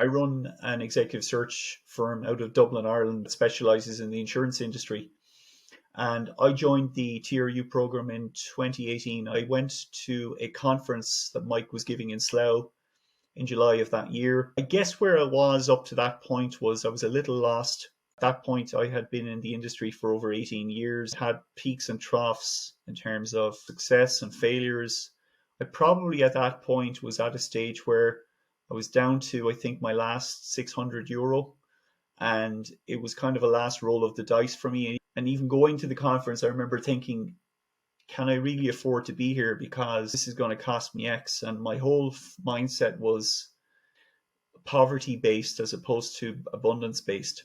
I run an executive search firm out of Dublin, Ireland, that specializes in the insurance industry. And I joined the TRU program in 2018. I went to a conference that Mike was giving in Slough in July of that year. I guess where I was up to that point was I was a little lost. At that point, I had been in the industry for over 18 years, had peaks and troughs in terms of success and failures. I probably at that point was at a stage where I was down to, I think, my last €600. And it was kind of a last roll of the dice for me. And even going to the conference, I remember thinking, can I really afford to be here? Because this is going to cost me X. And my whole mindset was poverty based as opposed to abundance based.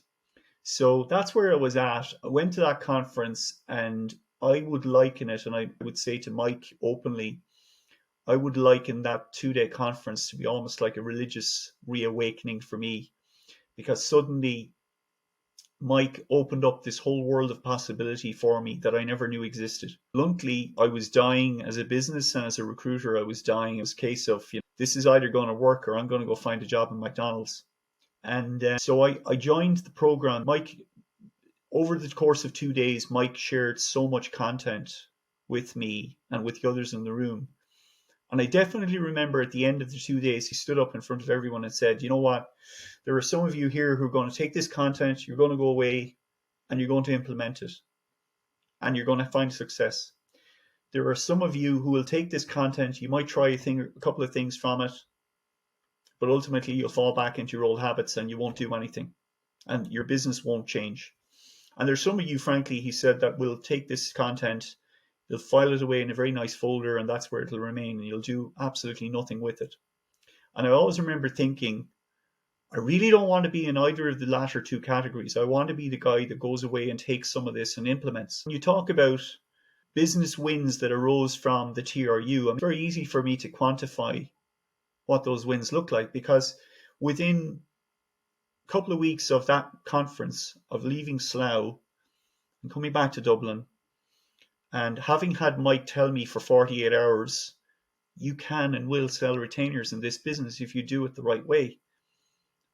So that's where I was at. I went to that conference, and I would liken it, and I would say to Mike openly, I would liken that 2-day conference to be almost like a religious reawakening for me, because suddenly Mike opened up this whole world of possibility for me that I never knew existed. Bluntly, I was dying as a business and as a recruiter. I was dying. It was a case of, this is either going to work or I'm going to go find a job in McDonald's. And so I joined the program. Mike, over the course of 2 days, Mike shared so much content with me and with the others in the room. And I definitely remember at the end of the 2 days, he stood up in front of everyone and said, you know what? There are some of you here who are going to take this content, you're going to go away and you're going to implement it. And you're going to find success. There are some of you who will take this content, you might try a couple of things from it, but ultimately you'll fall back into your old habits and you won't do anything. And your business won't change. And there's some of you, frankly, he said, that will take this content, you'll file it away in a very nice folder, and that's where it'll remain, and you'll do absolutely nothing with it. And I always remember thinking, I really don't want to be in either of the latter two categories. I want to be the guy that goes away and takes some of this and implements. When you talk about business wins that arose from the TRU, it's very easy for me to quantify what those wins look like, because within a couple of weeks of that conference, of leaving Slough and coming back to Dublin, and having had Mike tell me for 48 hours, you can and will sell retainers in this business if you do it the right way.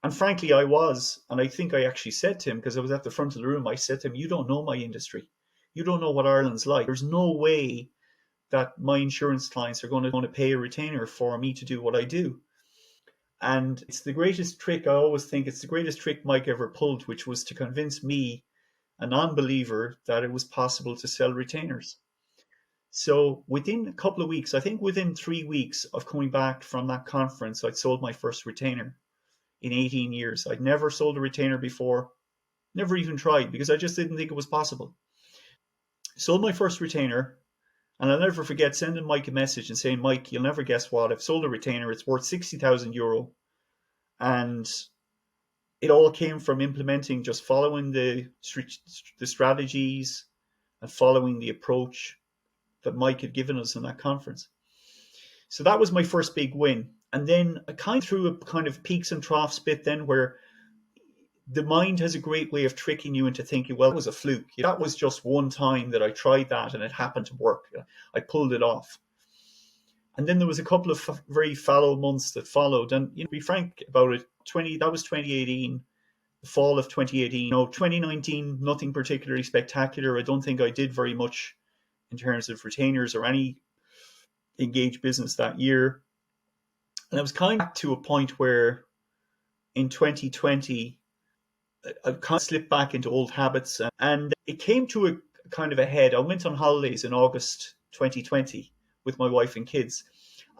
And frankly, I was, and I think I actually said to him, because I was at the front of the room, I said to him, you don't know my industry. You don't know what Ireland's like. There's no way that my insurance clients are going to pay a retainer for me to do what I do. And it's the greatest trick, I always think it's the greatest trick Mike ever pulled, which was to convince me, a non-believer, that it was possible to sell retainers. So within a couple of weeks, I think within 3 weeks of coming back from that conference, I'd sold my first retainer in 18 years. I'd never sold a retainer before, never even tried, because I just didn't think it was possible. Sold my first retainer, and I'll never forget sending Mike a message and saying, Mike, you'll never guess what, I've sold a retainer, it's worth €60,000. And it all came from implementing, just following the strategies and following the approach that Mike had given us in that conference. So that was my first big win. And then I kind of through a kind of peaks and troughs bit then, where the mind has a great way of tricking you into thinking, well, it was a fluke. That was just one time that I tried that and it happened to work. I pulled it off. And then there was a couple of very fallow months that followed. And to be frank about it, that was 2018, the fall of 2018. 2019, nothing particularly spectacular. I don't think I did very much in terms of retainers or any engaged business that year. And I was kind of to a point where in 2020, I kind of slipped back into old habits, and it came to a kind of a head. I went on holidays in August 2020 with my wife and kids.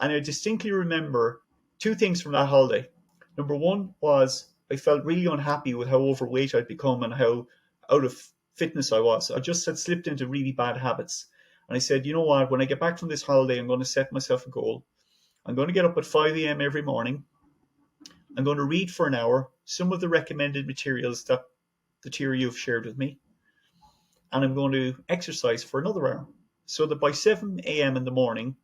And I distinctly remember two things from that holiday. Number one was I felt really unhappy with how overweight I'd become and how out of fitness I was. I just had slipped into really bad habits. And I said, you know what, when I get back from this holiday, I'm going to set myself a goal. I'm going to get up at 5 a.m. every morning. I'm going to read for an hour some of the recommended materials that the TRU have shared with me. And I'm going to exercise for another hour. So that by 7 a.m. in the morning,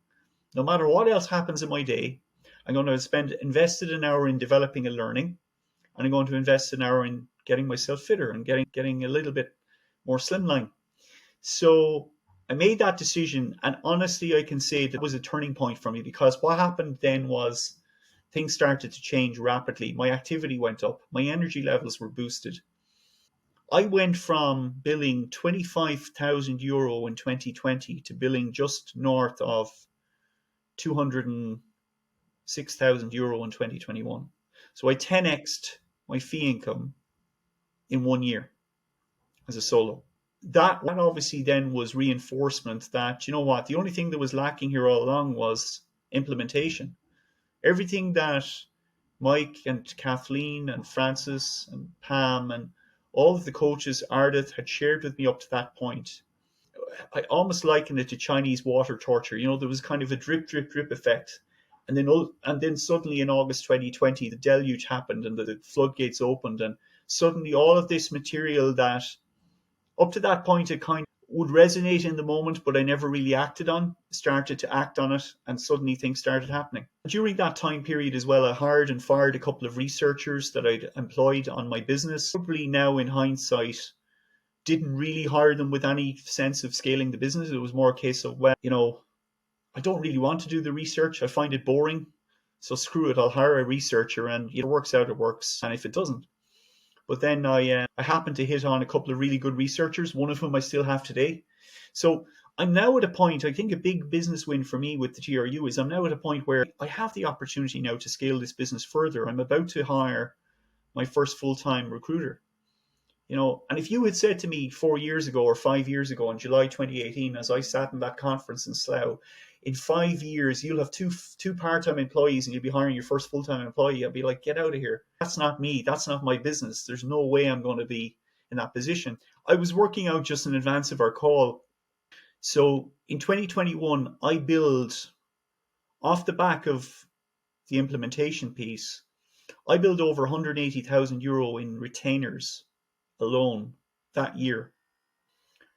no matter what else happens in my day, I'm going to invested an hour in developing and learning. And I'm going to invest an hour in getting myself fitter and getting a little bit more slimline. So I made that decision, and honestly, I can say that was a turning point for me, because what happened then was things started to change rapidly. My activity went up. My energy levels were boosted. I went from billing €25,000 in 2020 to billing just north of €206,000 in 2021. So I 10x'd my fee income in 1 year as a solo. That obviously then was reinforcement that, you know what, the only thing that was lacking here all along was implementation. Everything that Mike and Kathleen and Francis and Pam and all of the coaches Ardith had shared with me up to that point, I almost liken it to Chinese water torture. You know, there was kind of a drip, drip, drip effect. And then suddenly in August 2020, the deluge happened and the floodgates opened. And suddenly all of this material that up to that point it kind of would resonate in the moment, but I never really acted on, started to act on it, and suddenly things started happening. During that time period as well, I hired and fired a couple of researchers that I'd employed on my business. Probably now in hindsight, didn't really hire them with any sense of scaling the business. It was more a case of, well, you know, I don't really want to do the research. I find it boring. So screw it, I'll hire a researcher, and if it works out, it works. And if it doesn't. But then I happened to hit on a couple of really good researchers, one of whom I still have today. So I'm now at a point, I think a big business win for me with the TRU is I'm now at a point where I have the opportunity now to scale this business further. I'm about to hire my first full-time recruiter. You know, and if you had said to me 4 years ago or 5 years ago in July 2018, as I sat in that conference in Slough, in 5 years, you'll have two part-time employees and you'll be hiring your first full-time employee, I'd be like, get out of here. That's not me. That's not my business. There's no way I'm going to be in that position. I was working out just in advance of our call. So in 2021, I billed off the back of the implementation piece, I billed over €180,000 in retainers alone that year.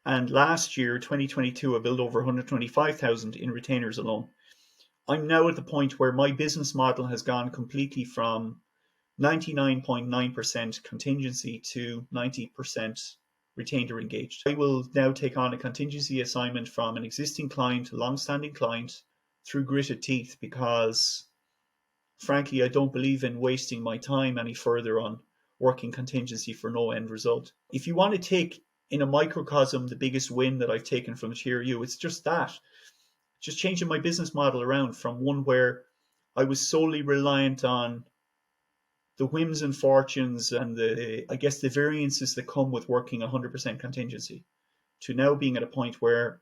And last year, 2022, I billed over 125,000 in retainers alone. I'm now at the point where my business model has gone completely from 99.9% contingency to 90% retained or engaged. I will now take on a contingency assignment from an existing client, a long-standing client, through gritted teeth, because frankly, I don't believe in wasting my time any further on working contingency for no end result. If you want to take in a microcosm the biggest win that I've taken from TRU, it's just that. Just changing my business model around from one where I was solely reliant on the whims and fortunes and the variances that come with working 100% contingency, to now being at a point where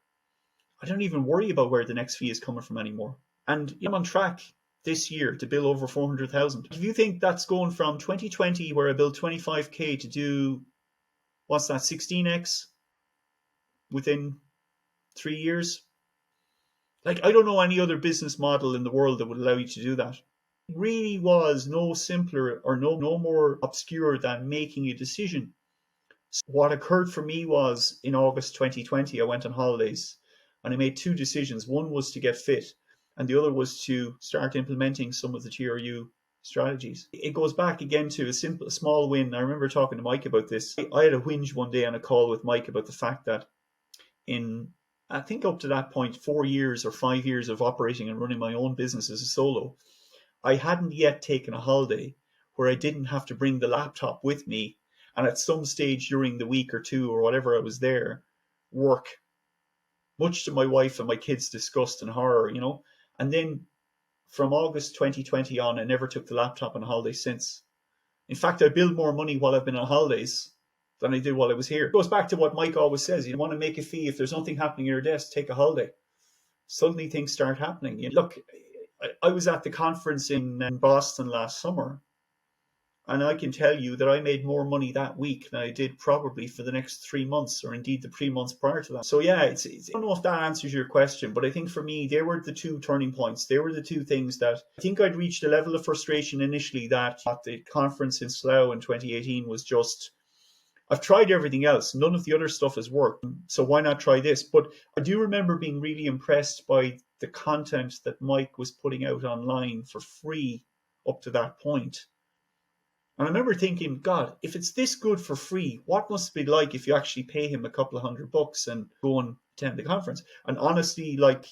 I don't even worry about where the next fee is coming from anymore. And I'm on track this year to bill over 400,000. If you think that's going from 2020 where I billed 25k to do, what's that, 16x within 3 years? Like, I don't know any other business model in the world that would allow you to do that. It really was no simpler or no more obscure than making a decision. So what occurred for me was in August 2020, I went on holidays and I made two decisions. One was to get fit and the other was to start implementing some of the TRU strategies. It goes back again to a small win. I remember talking to Mike about this. I had a whinge one day on a call with Mike about the fact that in, I think up to that point, 4 years or 5 years of operating and running my own business as a solo, I hadn't yet taken a holiday where I didn't have to bring the laptop with me and at some stage during the week or two or whatever I was there, work, much to my wife and my kids' disgust and horror, you know. And then from August 2020 on, I never took the laptop on holiday since. In fact, I billed more money while I've been on holidays than I did while I was here. It goes back to what Mike always says. You want to make a fee. If there's nothing happening at your desk, take a holiday. Suddenly things start happening. Look, I was at the conference in Boston last summer, and I can tell you that I made more money that week than I did probably for the next 3 months, or indeed the 3 months prior to that. So yeah, I don't know if that answers your question, but I think for me, they were the two turning points. They were the two things that I think I'd reached a level of frustration initially that at the conference in Slough in 2018 was just, I've tried everything else. None of the other stuff has worked. So why not try this? But I do remember being really impressed by the content that Mike was putting out online for free up to that point. And I remember thinking, God, if it's this good for free, what must it be like if you actually pay him a couple of $100 and go and attend the conference? And honestly, like,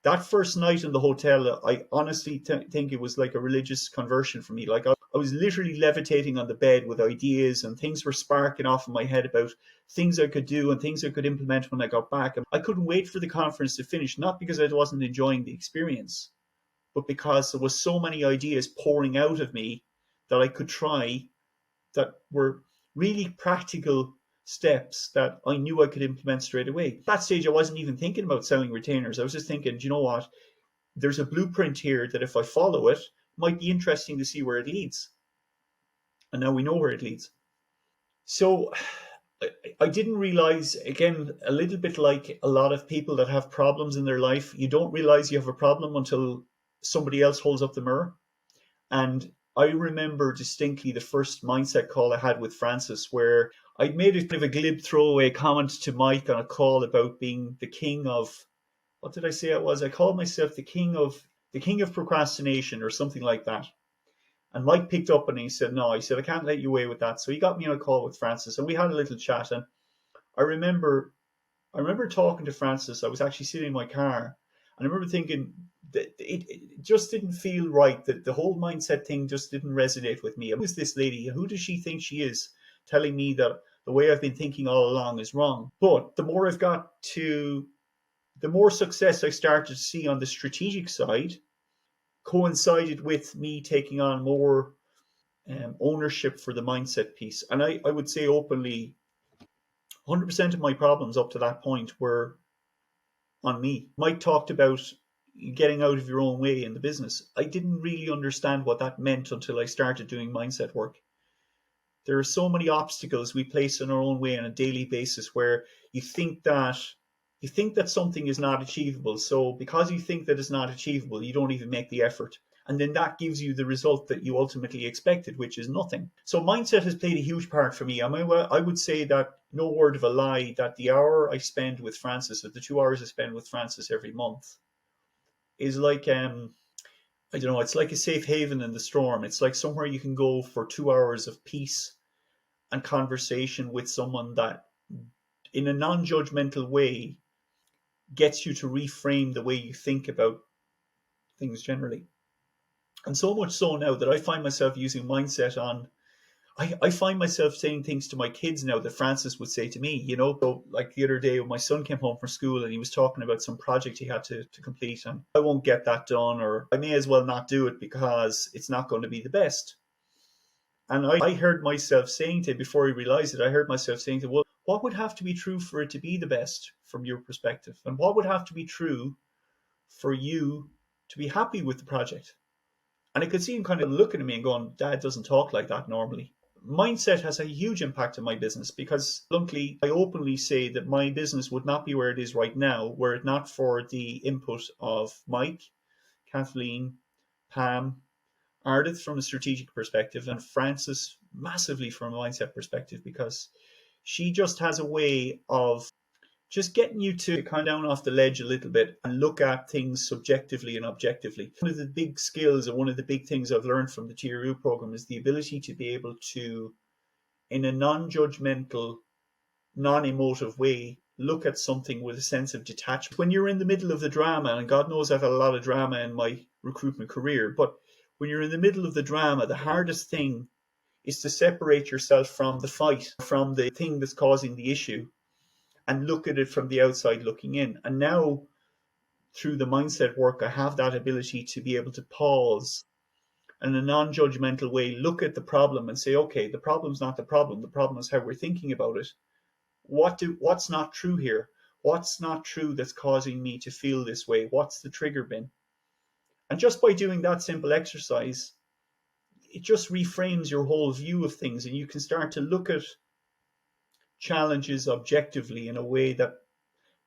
That first night in the hotel, I honestly think it was like a religious conversion for me. Like I was literally levitating on the bed with ideas, and things were sparking off in my head about things I could do and things I could implement when I got back. And I couldn't wait for the conference to finish, not because I wasn't enjoying the experience, but because there was so many ideas pouring out of me that I could try, that were really practical steps that I knew I could implement straight away. At that stage, I wasn't even thinking about selling retainers. I was just thinking, do you know what? There's a blueprint here that if I follow it, might be interesting to see where it leads. And now we know where it leads. So I didn't realize, again, a little bit like a lot of people that have problems in their life, you don't realize you have a problem until somebody else holds up the mirror. And I remember distinctly the first mindset call I had with Francis, where I'd made a bit of a glib throwaway comment to Mike on a call about being the king of, what did I say it was? I called myself the king of procrastination or something like that. And Mike picked up and he said, no, he said, I can't let you away with that. So he got me on a call with Francis and we had a little chat. And I remember I remember talking to Francis. I was actually sitting in my car, and I remember thinking that it just didn't feel right. That the whole mindset thing just didn't resonate with me. Who is this lady? Who does she think she is, telling me that the way I've been thinking all along is wrong? But the more I've got to, the more success I started to see on the strategic side coincided with me taking on more ownership for the mindset piece. And I would say openly, 100% of my problems up to that point were on me. Mike talked about getting out of your own way in the business. I didn't really understand what that meant until I started doing mindset work. There are so many obstacles we place in our own way on a daily basis where you think that something is not achievable. So because you think that it's not achievable, you don't even make the effort. And then that gives you the result that you ultimately expected, which is nothing. So mindset has played a huge part for me. I mean, well, I would say that, no word of a lie, that the hour I spend with Francis, or the 2 hours I spend with Francis every month, is like I don't know, it's like a safe haven in the storm. It's like somewhere you can go for 2 hours of peace and conversation with someone that, in a non-judgmental way, gets you to reframe the way you think about things generally. And so much so now that I find myself using mindset on, I find myself saying things to my kids now that Francis would say to me, you know. So like the other day when my son came home from school and he was talking about some project he had to complete, and I won't get that done, or I may as well not do it because it's not going to be the best. And I heard myself saying to him, before he realized it, I heard myself saying to him, well, what would have to be true for it to be the best from your perspective? And what would have to be true for you to be happy with the project? And I could see him kind of looking at me and going, Dad doesn't talk like that normally. Mindset has a huge impact on my business because, bluntly, I openly say that my business would not be where it is right now were it not for the input of Mike, Kathleen, Pam, Ardith from a strategic perspective, and Frances massively from a mindset perspective, because she just has a way of just getting you to come down off the ledge a little bit and look at things subjectively and objectively. One of the big skills, or one of the big things I've learned from the TRU program, is the ability to be able to, in a non-judgmental, non-emotive way, look at something with a sense of detachment. When you're in the middle of the drama, and God knows I've had a lot of drama in my recruitment career, but when you're in the middle of the drama, the hardest thing is to separate yourself from the fight, from the thing that's causing the issue, and look at it from the outside looking in. And now, through the mindset work, I have that ability to be able to pause and, in a non-judgmental way, look at the problem and say, okay, the problem's not the problem. The problem is how we're thinking about it. What's not true here? What's not true that's causing me to feel this way? What's the trigger bin? And just by doing that simple exercise, it just reframes your whole view of things, and you can start to look at challenges objectively in a way that,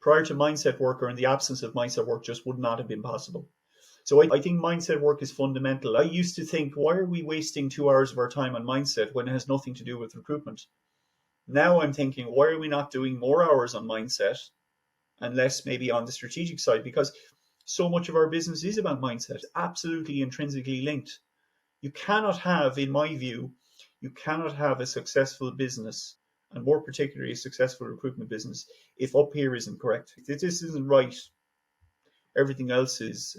prior to mindset work, or in the absence of mindset work, just would not have been possible. So I think mindset work is fundamental. I used to think, why are we wasting 2 hours of our time on mindset when it has nothing to do with recruitment? Now I'm thinking, why are we not doing more hours on mindset and less maybe on the strategic side? Because so much of our business is about mindset, absolutely intrinsically linked. You cannot have, in my view, you cannot have a successful business, and more particularly a successful recruitment business, if up here isn't correct. If this isn't right, Everything else is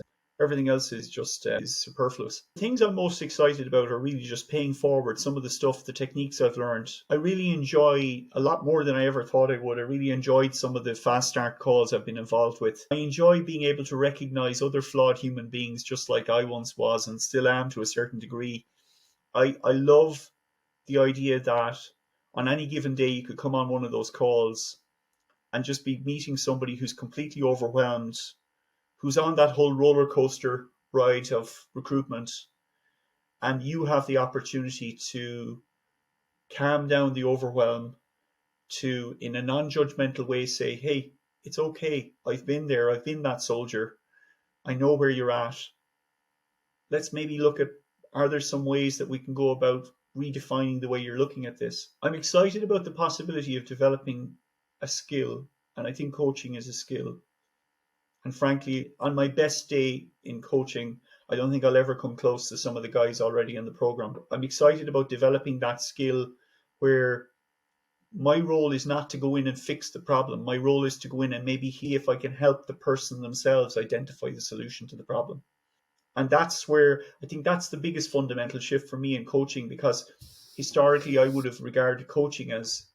just is superfluous. The things I'm most excited about are really just paying forward some of the stuff, the techniques I've learned. I really enjoy a lot more than I ever thought I would. I really enjoyed some of the fast start calls I've been involved with. I enjoy being able to recognize other flawed human beings just like I once was and still am to a certain degree. I love the idea that on any given day you could come on one of those calls and just be meeting somebody who's completely overwhelmed, who's on that whole roller coaster ride of recruitment, and you have the opportunity to calm down the overwhelm, to, in a non-judgmental way, say, hey, it's okay. I've been there. I've been that soldier. I know where you're at. Let's maybe look at, are there some ways that we can go about redefining the way you're looking at this? I'm excited about the possibility of developing a skill, and I think coaching is a skill. And frankly, on my best day in coaching, I don't think I'll ever come close to some of the guys already in the program. I'm excited about developing that skill where my role is not to go in and fix the problem. My role is to go in and maybe see if I can help the person themselves identify the solution to the problem. And that's where I think that's the biggest fundamental shift for me in coaching, because historically I would have regarded coaching as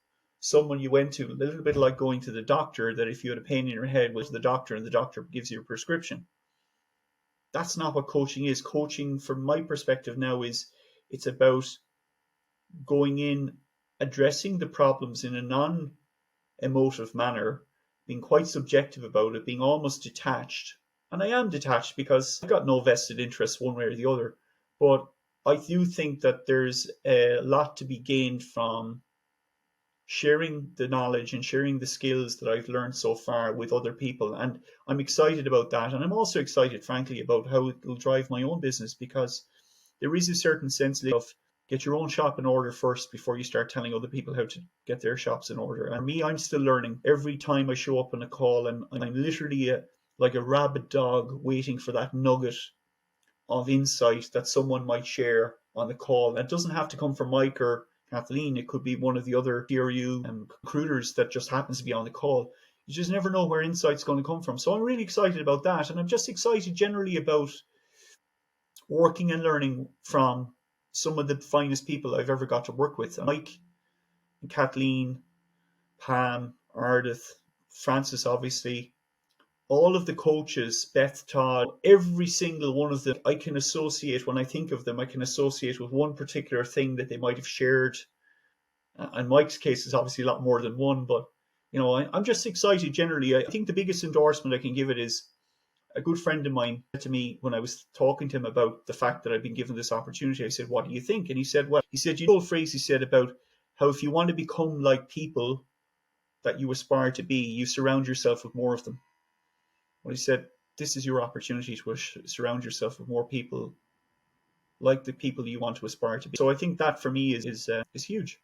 someone you went to, a little bit like going to the doctor, that if you had a pain in your head, was the doctor and the doctor gives you a prescription. That's not what coaching is. Coaching, from my perspective now, it's about going in, addressing the problems in a non-emotive manner, being quite subjective about it, being almost detached. And I am detached because I've got no vested interest one way or the other. But I do think that there's a lot to be gained from sharing the knowledge and sharing the skills that I've learned so far with other people. And I'm excited about that. And I'm also excited, frankly, about how it will drive my own business, because there is a certain sense of get your own shop in order first before you start telling other people how to get their shops in order. And me, I'm still learning. Every time I show up on a call, and I'm literally like a rabid dog waiting for that nugget of insight that someone might share on the call. And it doesn't have to come from Mike or Kathleen. It could be one of the other RecruiterU recruiters that just happens to be on the call. You just never know where insight's going to come from. So I'm really excited about that. And I'm just excited generally about working and learning from some of the finest people I've ever got to work with. Mike, Kathleen, Pam, Ardith, Francis, obviously, all of the coaches, Beth, Todd, every single one of them, I can associate, when I think of them, I can associate with one particular thing that they might have shared. And Mike's case is obviously a lot more than one, but I'm just excited generally. I think the biggest endorsement I can give it is a good friend of mine said to me when I was talking to him about the fact that I'd been given this opportunity. I said, what do you think? And he said, you know, the phrase he said about how if you want to become like people that you aspire to be, you surround yourself with more of them. Well, he said, this is your opportunity to surround yourself with more people like the people you want to aspire to be. So I think that for me is huge.